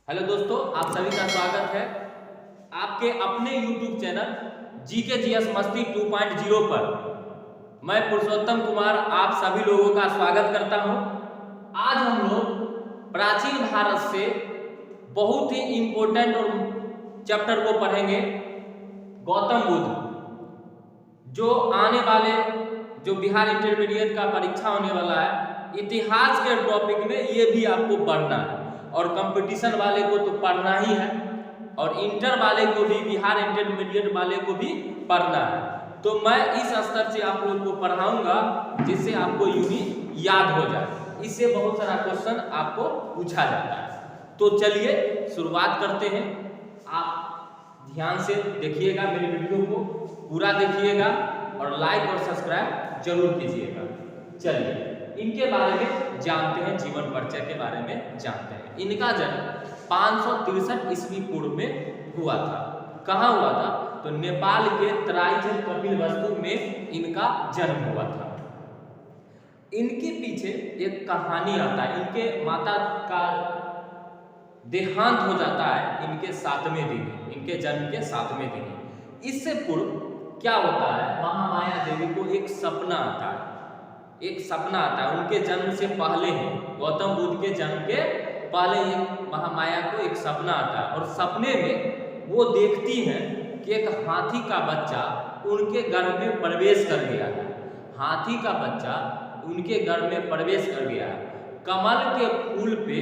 Hello दोस्तों, आप सभी का स्वागत है आपके अपने YouTube चैनल जीके जीएस मस्ती 2.0 पर। मैं पुरुषोत्तम कुमार आप सभी लोगों का स्वागत करता हूं। आज हम लोग प्राचीन भारत से बहुत ही इंपॉर्टेंट और चैप्टर को पढ़ेंगे, गौतम बुद्ध। जो आने वाले जो बिहार इंटरमीडिएट का परीक्षा होने वाला है, इतिहास के टॉपिक में ये भी आपको पढ़ना है और कंपटीशन वाले को तो पढ़ना ही है और इंटर वाले को भी, बिहार इंटरमीडिएट वाले को भी पढ़ना है। तो मैं इस स्तर से आप लोग को पढ़ाऊंगा जिससे आपको यूं ही याद हो जाए। इससे बहुत सारा क्वेश्चन आपको पूछा जाता है। तो चलिए शुरुआत करते हैं। आप ध्यान से देखिएगा, मेरे वीडियो को पूरा देखिएगा और लाइक और सब्सक्राइब जरूर कीजिएगा। चलिए इनके बारे में जानते हैं, जीवन परिचय के बारे में जानते हैं। इनका जन्म 563 ईस्वी पूर्व में हुआ था। कहाँ हुआ था? तो नेपाल के तराई कपिलवस्तु में इनका जन्म हुआ था। इनके पीछे एक कहानी आता है। इनके माता का देहांत हो जाता है इनके 7वें दिन, इनके जन्म के 7वें दिन। इससे पूर्व क्या होता है, महामाया देवी को एक सपना आता है। एक सपना आता है उनके जन्म से पहले ही, गौतम बुद्ध के जन्म के पहले ही महामाया को एक सपना आता है और सपने में वो देखती हैं कि एक हाथी का बच्चा उनके गर्भ में प्रवेश कर गया है। हाथी का बच्चा उनके गर्भ में प्रवेश कर गया है। कमल के फूल पे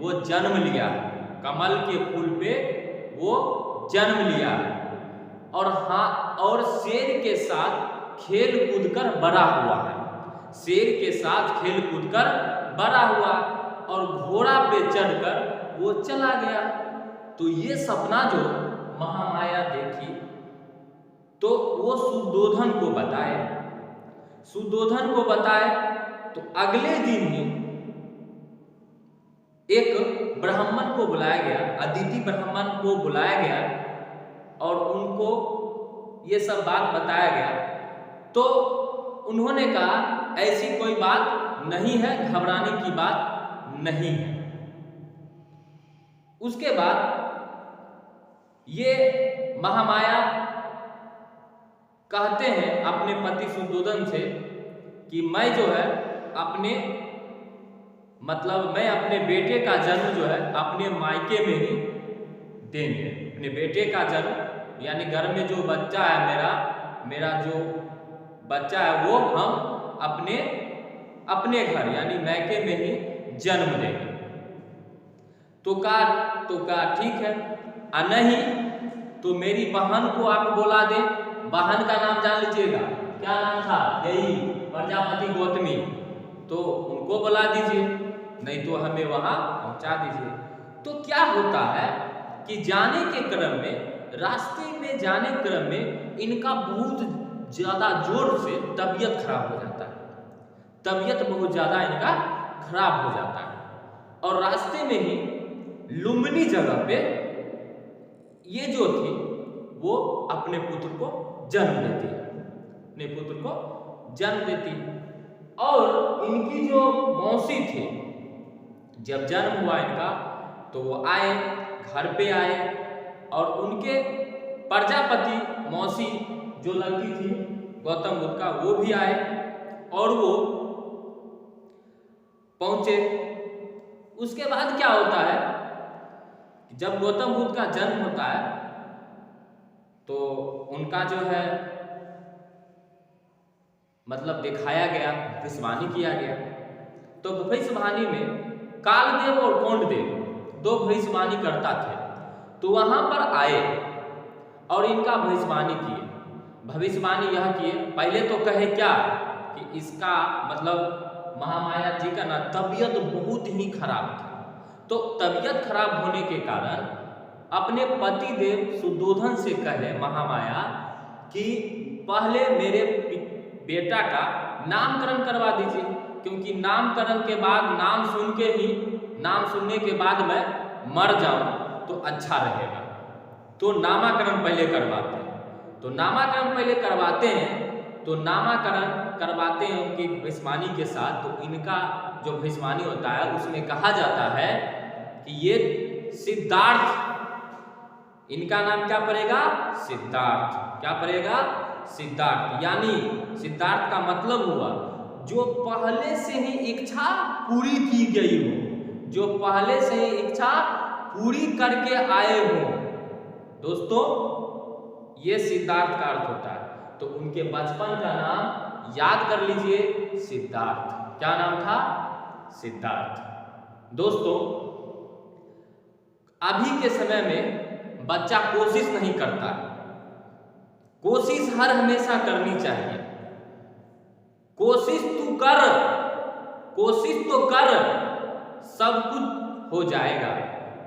वो जन्म लिया है। कमल के फूल पे वो जन्म लिया है और शेर के साथ खेल कूद कर बड़ा हुआ है। शेर के साथ खेल कूद कर बड़ा हुआ और घोड़ा पे चढ़कर वो चला गया। तो ये सपना जो महामाया देखी तो वो सुद्धोधन को बताए। सुद्धोधन को बताए तो अगले दिन ही एक ब्राह्मण को बुलाया गया, अदिति ब्राह्मण को बुलाया गया और उनको ये सब बात बताया गया। तो उन्होंने कहा ऐसी कोई बात नहीं है, घबराने की बात नहीं है। उसके बाद ये महामाया कहते हैं अपने पति सुद्धोधन से कि मैं जो है मैं अपने बेटे का जन्म जो है अपने मायके में ही देंगे। अपने बेटे का जन्म यानी घर में जो बच्चा है, मेरा जो बच्चा है वो हम अपने घर यानी मायके में ही जन्म देंगे। तो कहा ठीक है, नहीं तो मेरी बहन को आप बुला दें। बहन का नाम जान लीजिएगा, क्या नाम था? यही प्रजापति गौतमी। तो उनको बुला दीजिए, नहीं तो हमें वहां पहुंचा दीजिए। तो क्या होता है कि जाने के क्रम में, रास्ते में जाने क्रम में इनका बहुत ज्यादा जोर से तबीयत खराब हो जाता है। तबीयत बहुत ज्यादा इनका खराब हो जाता है और रास्ते में ही लुम्बिनी जगह पे ये जो थी वो अपने पुत्र को जन्म देती है। अपने पुत्र को जन्म देती और इनकी जो मौसी थी, जब जन्म हुआ इनका तो वो आए, घर पे आए और उनके प्रजापति मौसी जो लगती थी गौतम बुद्ध का, वो भी आए और वो पहुंचे। उसके बाद क्या होता है, जब गौतम बुद्ध का जन्म होता है तो उनका जो है दिखाया गया, भविष्यवाणी किया गया। तो भविष्यवाणी में कालदेव और कौंडदेव दो भविष्यवाणी करता थे। तो वहां पर आए और इनका भविष्यवाणी किए। भविष्यवाणी यह किए, पहले तो कहे क्या कि इसका महामाया जी का ना तबीयत बहुत ही खराब था। तो तबीयत खराब होने के कारण अपने पति देव सुद्धोधन से कहे महामाया कि पहले मेरे बेटा का नामकरण करवा दीजिए, क्योंकि नामकरण के बाद नाम सुनने के बाद मैं मर जाऊं तो अच्छा रहेगा। तो नामकरण पहले करवाते हैं। तो नामकरण पहले करवाते हैं तो नामकरण करवाते हैं उनकी भविष्यवाणी के साथ। तो इनका जो भविष्यवाणी होता है उसमें कहा जाता है कि ये सिद्धार्थ। इनका नाम क्या पड़ेगा? सिद्धार्थ। क्या पड़ेगा? सिद्धार्थ। यानी सिद्धार्थ का मतलब हुआ जो पहले से ही इच्छा पूरी की गई हो, जो पहले से ही इच्छा पूरी करके आए हो। दोस्तों ये सिद्धार्थ का अर्थ होता है। तो उनके बचपन का नाम याद कर लीजिए, सिद्धार्थ। क्या नाम था? सिद्धार्थ। दोस्तों अभी के समय में बच्चा कोशिश नहीं करता। कोशिश हर हमेशा करनी चाहिए। कोशिश तू कर, कोशिश तो कर, सब कुछ हो जाएगा।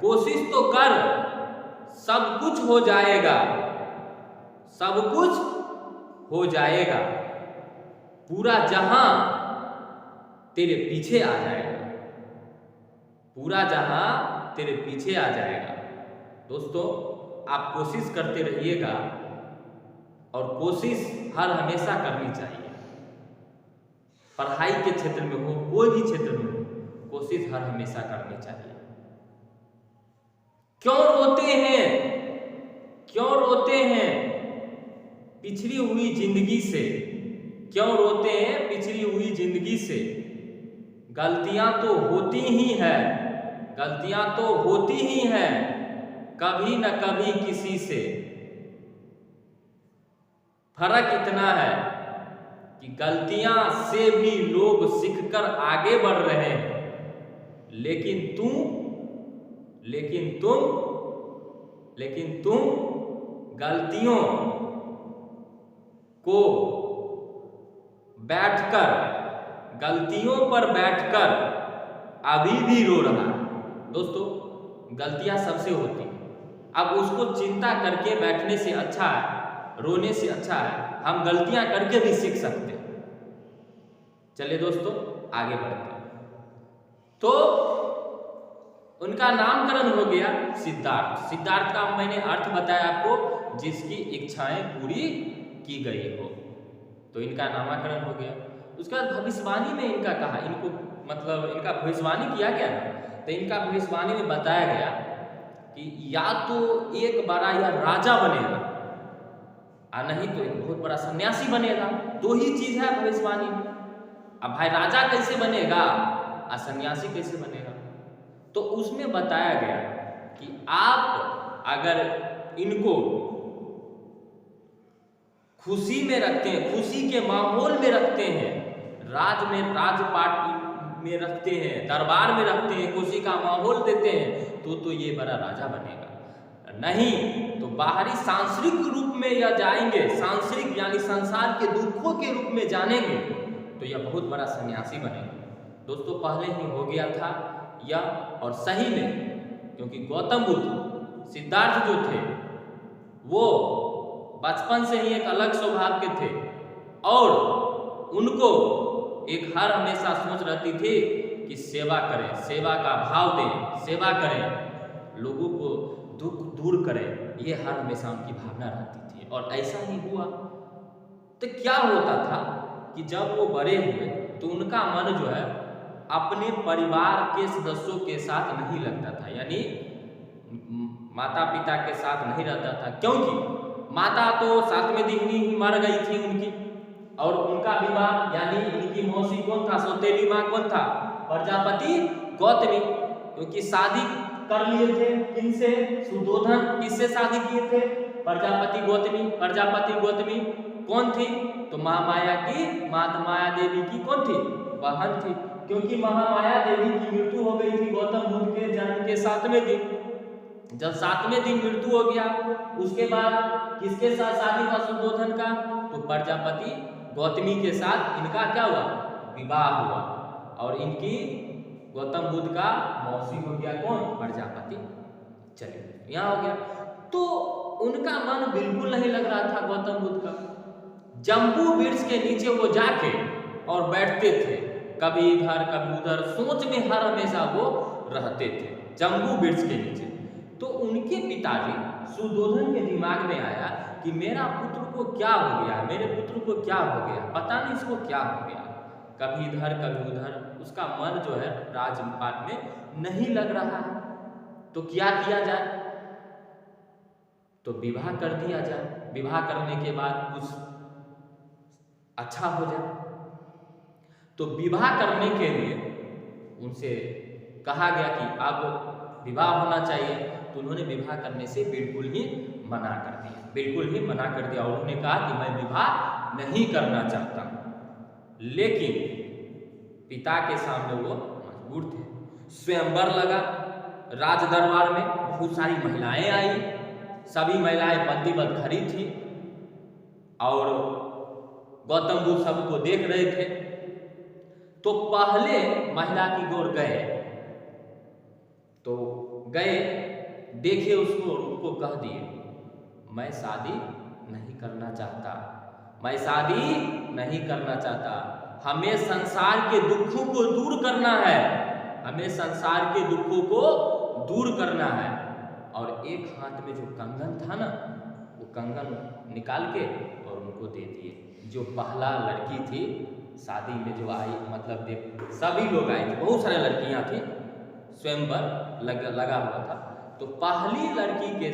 कोशिश तो कर, सब कुछ हो जाएगा। सब कुछ हो जाएगा। पूरा जहां तेरे पीछे आ जाएगा। पूरा जहां तेरे पीछे आ जाएगा। दोस्तों आप कोशिश करते रहिएगा और कोशिश हर हमेशा करनी चाहिए। पढ़ाई के क्षेत्र में हो, कोई भी क्षेत्र में हो, कोशिश हर हमेशा करनी चाहिए। क्यों रोते हैं? क्यों रोते हैं पिछड़ी हुई जिंदगी से? क्यों रोते हैं पिछड़ी हुई जिंदगी से? गलतियां तो होती ही है, गलतियां तो होती ही हैं कभी न कभी किसी से। फर्क इतना है कि गलतियां से भी लोग सीखकर आगे बढ़ रहे हैं, लेकिन तुम गलतियों को बैठकर, गलतियों पर बैठकर अभी भी रो रहा है। दोस्तों गलतियां सबसे होती हैं। अब उसको चिंता करके बैठने से अच्छा है, रोने से अच्छा है हम गलतियां करके भी सीख सकते हैं। चलिए दोस्तों आगे बढ़ते हैं। तो उनका नामकरण हो गया सिद्धार्थ। सिद्धार्थ का मैंने अर्थ बताया आपको, जिसकी इच्छाएं पूरी की गई हो। तो इनका नामकरण हो गया। उसके बाद भविष्यवाणी में इनका कहा, इनको मतलब इनका भविष्यवाणी किया गया ना, तो इनका भविष्यवाणी में बताया गया कि या तो एक बड़ा यह राजा बनेगा और नहीं तो एक बहुत बड़ा सन्यासी बनेगा। दो ही चीज है भविष्यवाणी में। अब भाई राजा कैसे बनेगा और सन्यासी कैसे बनेगा? तो उसमें बताया गया कि आप अगर इनको खुशी में रखते हैं, खुशी के माहौल में रखते हैं, राजपाट में रखते हैं, दरबार में रखते हैं, खुशी का माहौल देते हैं, तो ये बड़ा राजा बनेगा। नहीं तो बाहरी सांसारिक रूप में यह जाएंगे, सांसारिक यानी संसार के दुखों के रूप में जानेंगे, तो यह बहुत बड़ा सन्यासी बनेगा। दोस्तों पहले ही हो गया था यह, और सही में, क्योंकि गौतम बुद्ध, सिद्धार्थ जो थे वो बचपन से ही एक अलग स्वभाव के थे और उनको एक हर हमेशा सोच रहती थी कि सेवा करें, सेवा का भाव दें, सेवा करें, लोगों को दुख दूर करें, ये हर हमेशा उनकी भावना रहती थी। और ऐसा ही हुआ। तो क्या होता था कि जब वो बड़े हुए तो उनका मन जो है अपने परिवार के सदस्यों के साथ नहीं लगता था, यानी माता पिता के साथ नहीं रहता था। क्योंकि माता तो 7वें दिन ही मर गई थी उनकी, और उनका विवाह यानी इनकी मौसी कौन था, सौतेली माँ कौन था, प्रजापति गौतमी, क्योंकि शादी कर लिए थे किनसे, सुदोधन किससे शादी किए थे, प्रजापति गौतमी। प्रजापति गौतमी कौन थी, तो महामाया की, महामाया देवी की कौन थी, बहन थी। क्योंकि महामाया देवी की मृत्यु हो गई थी गौतम बुद्ध के जन्म के 7वें दिन। जब 7वें दिन मृत्यु हो गया, उसके बाद किसके साथ शादी हुआ सुदोधन का, तो प्रजापति गौतमी के साथ इनका क्या हुआ, विवाह हुआ, और इनकी गौतम बुद्ध का मौसी हो गया कौन, प्रजापति। चलिए यहाँ हो गया। तो उनका मन बिल्कुल नहीं लग रहा था गौतम बुद्ध का। जम्बू वृक्ष के नीचे वो जाके और बैठते थे, कभी इधर कभी उधर, सोच में हर हमेशा वो रहते थे जम्बू वृक्ष के नीचे। तो उनके पिताजी सुदोधन के दिमाग में आया कि मेरा पुत्र को क्या हो गया, मेरे पुत्र को क्या हो गया, पता नहीं इसको क्या हो गया, कभी इधर कभी उधर, उसका मन जो है राजपाट में नहीं लग रहा है। तो क्या किया जाए? तो विवाह कर दिया जाए। विवाह करने के बाद कुछ अच्छा हो जाए। तो विवाह करने के लिए उनसे कहा गया कि अब विवाह होना चाहिए। तो उन्होंने विवाह करने से बिल्कुल ही मना कर दिया, बिल्कुल ही मना कर दिया। और उन्होंने कहा कि मैं विवाह नहीं करना चाहता। लेकिन पिता के सामने वो मजबूर थे। स्वयंवर लगा राज दरबार में, बहुत सारी महिलाएं आई, सभी महिलाएं पंक्तिबद्ध खड़ी थी और गौतम बुद्ध सबको देख रहे थे। तो पहले महिला की ओर गए, तो गए, देखे उसको, उनको कह दिए मैं शादी नहीं करना चाहता, मैं शादी नहीं करना चाहता, हमें संसार के दुखों को दूर करना है, हमें संसार के दुखों को दूर करना है। और एक हाथ में जो कंगन था ना, वो कंगन निकाल के और उनको दे दिए। जो पहला लड़की थी शादी में जो आई, मतलब देख सभी लोग आए थे, बहुत सारी लड़कियां थी, स्वयंवर लगा हुआ था। तो पहली लड़की के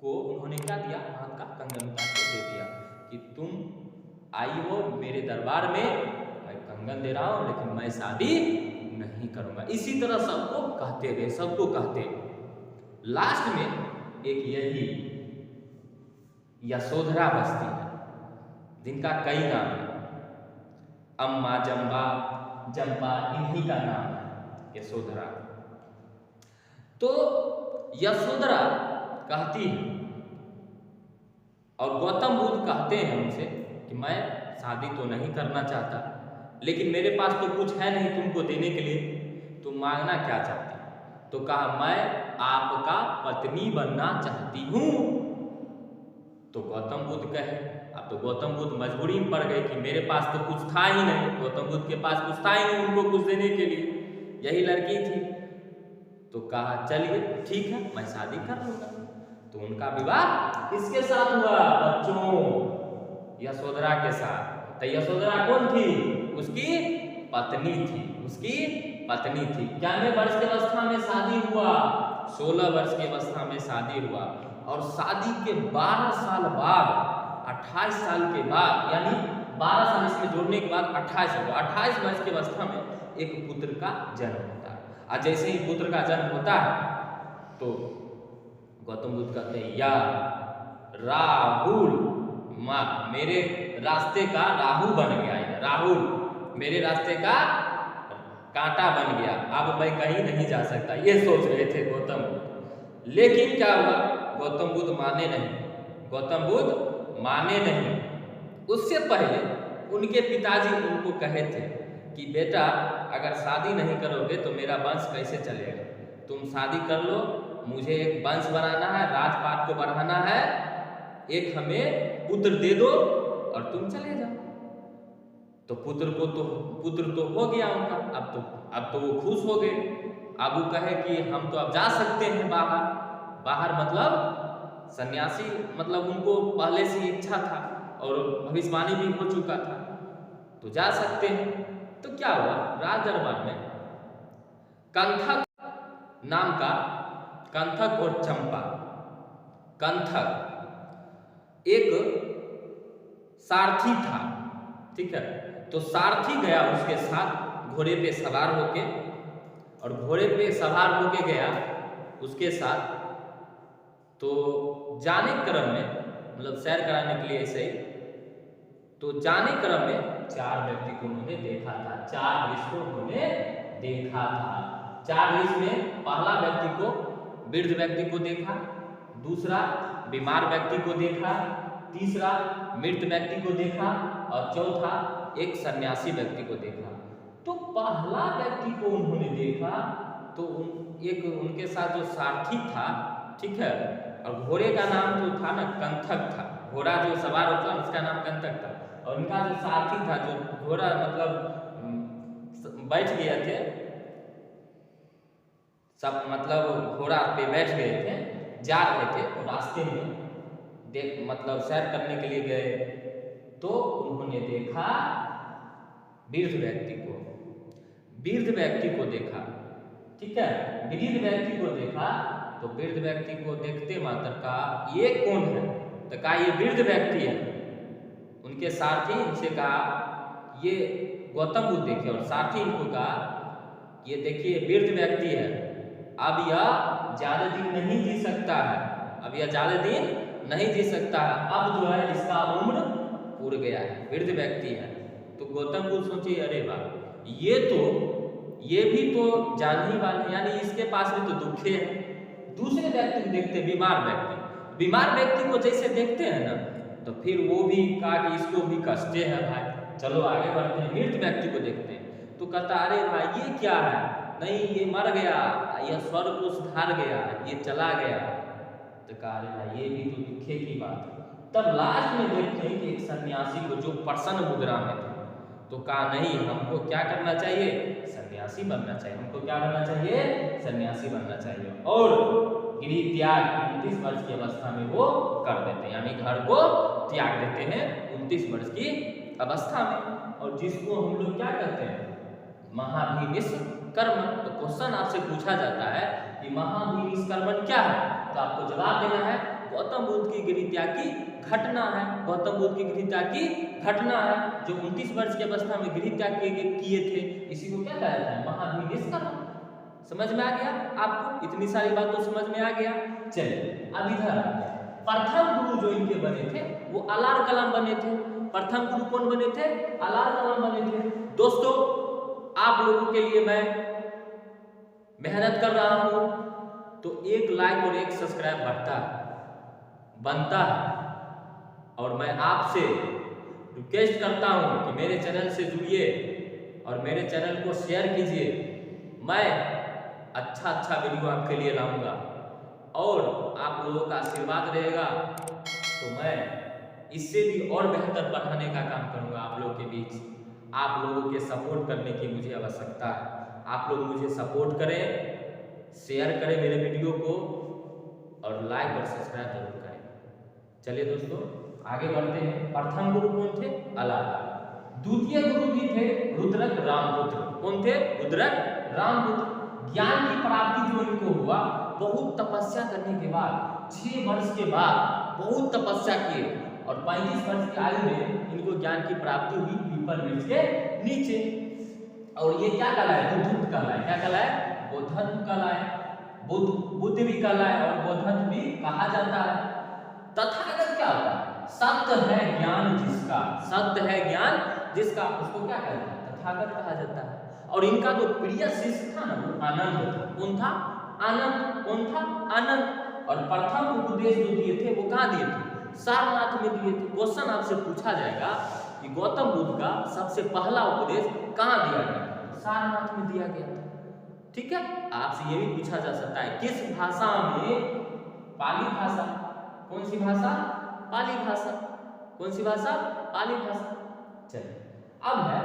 को उन्होंने क्या दिया? हाथ का कंगन उतार के दे दिया कि तुम आई हो मेरे दरबार में, मैं कंगन दे रहा हूं, लेकिन मैं शादी नहीं करूंगा। इसी तरह सबको कहते गए, सबको कहते। लास्ट में एक यही यशोधरा बस्ती है, जिनका कई नाम है, अम्मा, जम्बा, जम्पा, इन्हीं का नाम है यशोधरा। तो यशोधरा कहती है और गौतम बुद्ध कहते हैं उनसे कि मैं शादी तो नहीं करना चाहता, लेकिन मेरे पास तो कुछ है नहीं तुमको देने के लिए, तुम मांगना क्या चाहती? तो कहा मैं आपका पत्नी बनना चाहती हूं। तो गौतम बुद्ध कहे, अब तो गौतम बुद्ध मजबूरी में पड़ गए कि मेरे पास तो कुछ था ही नहीं, गौतम बुद्ध के पास कुछ था ही नहीं उनको कुछ देने के लिए, यही लड़की थी। तो कहा चलिए ठीक है, मैं शादी कर लूंगा। तो उनका विवाह किसके साथ हुआ बच्चों? यशोधरा के साथ। तो यशोधरा कौन थी? उसकी पत्नी थी, उसकी पत्नी थी। कितने वर्ष की अवस्था में शादी हुआ? 16 वर्ष की अवस्था में शादी हुआ। और शादी के 12 साल बाद, 28 साल के बाद, यानी 12 साल इसमें जोड़ने के बाद 28 हुआ। 28 वर्ष की अवस्था में एक पुत्र का जन्म होता है। और जैसे ही पुत्र का जन्म होता है तो गौतम बुद्ध कहते हैं या राहुल, मेरे रास्ते का राहु बन गया, राहुल मेरे रास्ते का कांटा बन गया, अब मैं कहीं नहीं जा सकता, ये सोच रहे थे गौतम बुद्ध। लेकिन क्या हुआ? गौतम बुद्ध माने नहीं, गौतम बुद्ध माने नहीं। उससे पहले उनके पिताजी उनको कहे थे कि बेटा अगर शादी नहीं करोगे तो मेरा वंश कैसे चलेगा, तुम शादी कर लो, मुझे एक वंश बनाना है, राजपाट को बढ़ाना है, एक हमें पुत्र दे दो और तुम चले जाओ। तो पुत्र तो हो गया उनका, अब तो वो खुश हो गए। अब वो कहे कि हम तो अब जा सकते हैं बाहर, बाहर मतलब सन्यासी, मतलब उनको पहले से इच्छा था और भविष्यवाणी भी हो चुका था, तो जा सकते हैं। तो क्या हुआ? राज दरबार में कंथक नाम का, कंथक और चंपा, कंथक एक सारथी था, ठीक है। तो सारथी गया उसके साथ घोड़े पे सवार होके, और घोड़े पे सवार होके गया उसके साथ। तो जाने क्रम में, मतलब सैर कराने के लिए ऐसे ही, तो जाने क्रम में 4 व्यक्ति को उन्होंने देखा था, 4 ऋषि को उन्होंने देखा था। 4 ऋषि में पहला व्यक्ति को, वृद्ध व्यक्ति को देखा, दूसरा बीमार व्यक्ति को देखा, तीसरा मृत व्यक्ति को देखा, और चौथा एक सन्यासी व्यक्ति को देखा। तो पहला व्यक्ति को उन्होंने देखा तो एक उनके साथ जो सारथी था, ठीक है, और घोड़े का नाम जो था ना कंथक था, घोड़ा जो सवार होता है उसका नाम कंथक था, और उनका जो सारथी था, जो घोड़ा मतलब बैठ गए थे सब, मतलब घोड़ा पे बैठ गए थे, जा रहे थे, तो रास्ते में मतलब सैर करने के लिए गए, तो उन्होंने देखा वृद्ध व्यक्ति को, वृद्ध व्यक्ति को देखा। ठीक है, वृद्ध व्यक्ति को देखा तो वृद्ध व्यक्ति को देखते मात्र का ये कौन है, तो कहा ये वृद्ध व्यक्ति है। उनके सारथी इनसे कहा ये गौतम बुद्ध देखे, और सारथी इनको कहा ये देखिए वृद्ध व्यक्ति है, अब यह ज्यादा दिन नहीं जी सकता है, अब यह ज्यादा दिन नहीं जी सकता है, अब जो है इसका उम्र पूरा गया है, वृद्ध व्यक्ति है। तो गौतम बुद्ध सोचे अरे वाह ये भी तो जानने वाले, यानी इसके पास भी तो दुखे है। दूसरे व्यक्ति को देखते बीमार व्यक्ति को जैसे देखते हैं ना, तो फिर वो भी कहा कि इसको भी कष्टे है भाई, चलो आगे बढ़ते हैं। मृत व्यक्ति को देखते हैं तो कहता अरे भाई ये क्या है, नहीं ये मर गया, यह स्वर्ग को सुधार गया, ये चला गया। तो कहा अरे भाई ये भी तो दुखे की बात है। तब लास्ट में देखते हैं कि एक सन्यासी को जो प्रसन्न मुद्रा में थे, तो कहा नहीं हमको क्या करना चाहिए, सन्यासी बनना चाहिए, हमको क्या बनना चाहिए, सन्यासी बनना चाहिए। और गृह त्याग 29 वर्ष की अवस्था में वो कर देते हैं, यानी घर को त्याग देते हैं 29 वर्ष की अवस्था में। और जिसको हम लोग क्या कहते हैं, महाभिनिष्कर्मण। तो क्वेश्चन आपसे पूछा जाता है कि महाभिनिष्कर्मण क्या है, तो आपको जवाब देना है गौतम बुद्ध की गृह त्याग की घटना है। गौतम बुद्ध की गृह त्याग की घटना है, जो 29 वर्ष की अवस्था में गृह त्याग किए थे, इसी को क्या कहा जाता है, महाभिनिष्कर्मण। समझ में आ गया आपको, इतनी सारी बात तो समझ में आ गया। चलिए अब इधर प्रथम गुरु जो इनके बने थे वो अलार कलाम बने थे। प्रथम गुरु कौन बने थे, अलार कलाम बने थे। दोस्तों आप लोगों के लिए मैं मेहनत कर रहा हूं, तो एक लाइक और एक सब्सक्राइब बनता है, और मैं आपसे रिक्वेस्ट करता हूं कि मेरे चैनल से जुड़िए और मेरे चैनल को शेयर कीजिए। मैं अच्छा वीडियो आपके लिए लाऊंगा, और आप लोगों का आशीर्वाद रहेगा तो मैं इससे भी और बेहतर पढ़ाने का काम करूंगा आप लोगों के बीच। आप लोगों के सपोर्ट करने की मुझे आवश्यकता है। आप लोग मुझे सपोर्ट करें, शेयर करें मेरे वीडियो को, और लाइक और सब्सक्राइब जरूर करें। चलिए दोस्तों आगे बढ़ते हैं। प्रथम गुरु कौन थे, अलार। द्वितीय गुरु भी थे रुद्रक रामपुत्र। कौन थे, रुद्रक रामपुत्र। ज्ञान की प्राप्ति जो इनको हुआ, बहुत तपस्या करने के बाद 6 वर्ष के बाद बहुत तपस्या किए, और 35 वर्ष की आयु में इनको ज्ञान की प्राप्ति हुई पीपल वृक्ष के नीचे। और ये क्या कहलाए, बुद्ध कहलाए। क्या कहलाए, बोधत्व कहलाए। बुद्ध भी कहलाए और बोधत्व भी कहा जाता है। तथागत क्या होता है, सत्य है ज्ञान जिसका, सत्य है ज्ञान जिसका, उसको क्या कहता है, तथागत कहा जाता है। और इनका जो प्रिय शिष्य था ना वो आनंद था। कौन था, आनंद। कौन था, आनंद। और प्रथम उपदेश जो दिए थे वो कहाँ दिए थे, सारनाथ में दिए थे। क्वेश्चन आपसे पूछा जाएगा कि गौतम बुद्ध का सबसे पहला उपदेश कहाँ दिया गया, सारनाथ में दिया गया था। ठीक है, आपसे ये भी पूछा जा सकता है किस भाषा में, पाली भाषा। कौन सी भाषा, पाली भाषा। कौन सी भाषा, पाली भाषा। चलिए अब है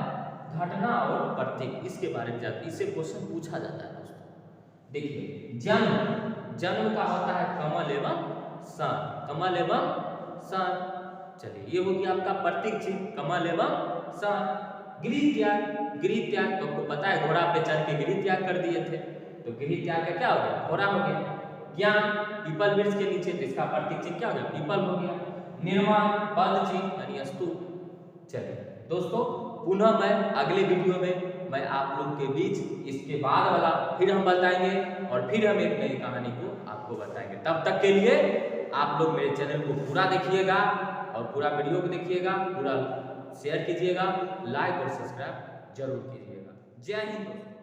घटना और प्रतीक, इसके बारे में जाते, इससे क्वेश्चन पूछा जाता है दोस्तों। देखिए जन्म का होता है कमल एवं सन, कमल एवं सन। चलिए ये हो गया आपका प्रतीक चिन्ह, कमल एवं सन। गृह त्याग तो आपको पता है, घोड़ा पे चढ़ के गृह त्याग कर दिए थे, तो गृह त्याग का क्या हो गया, घोड़ा हो गया। ज्ञान पीपल वृक्ष के नीचे, तो इसका प्रतीक चिन्ह क्या हो गया, पीपल हो गया। निर्माण पद चिन्ह यानी स्तूप। चलिए दोस्तों पुनः मैं अगले वीडियो में मैं आप लोग के बीच इसके बाद वाला फिर हम बताएंगे, और फिर हम एक नई कहानी को आपको बताएंगे। तब तक के लिए आप लोग मेरे चैनल को पूरा देखिएगा, और पूरा वीडियो को देखिएगा, पूरा शेयर कीजिएगा, लाइक और सब्सक्राइब जरूर कीजिएगा। जय हिंद दोस्तों।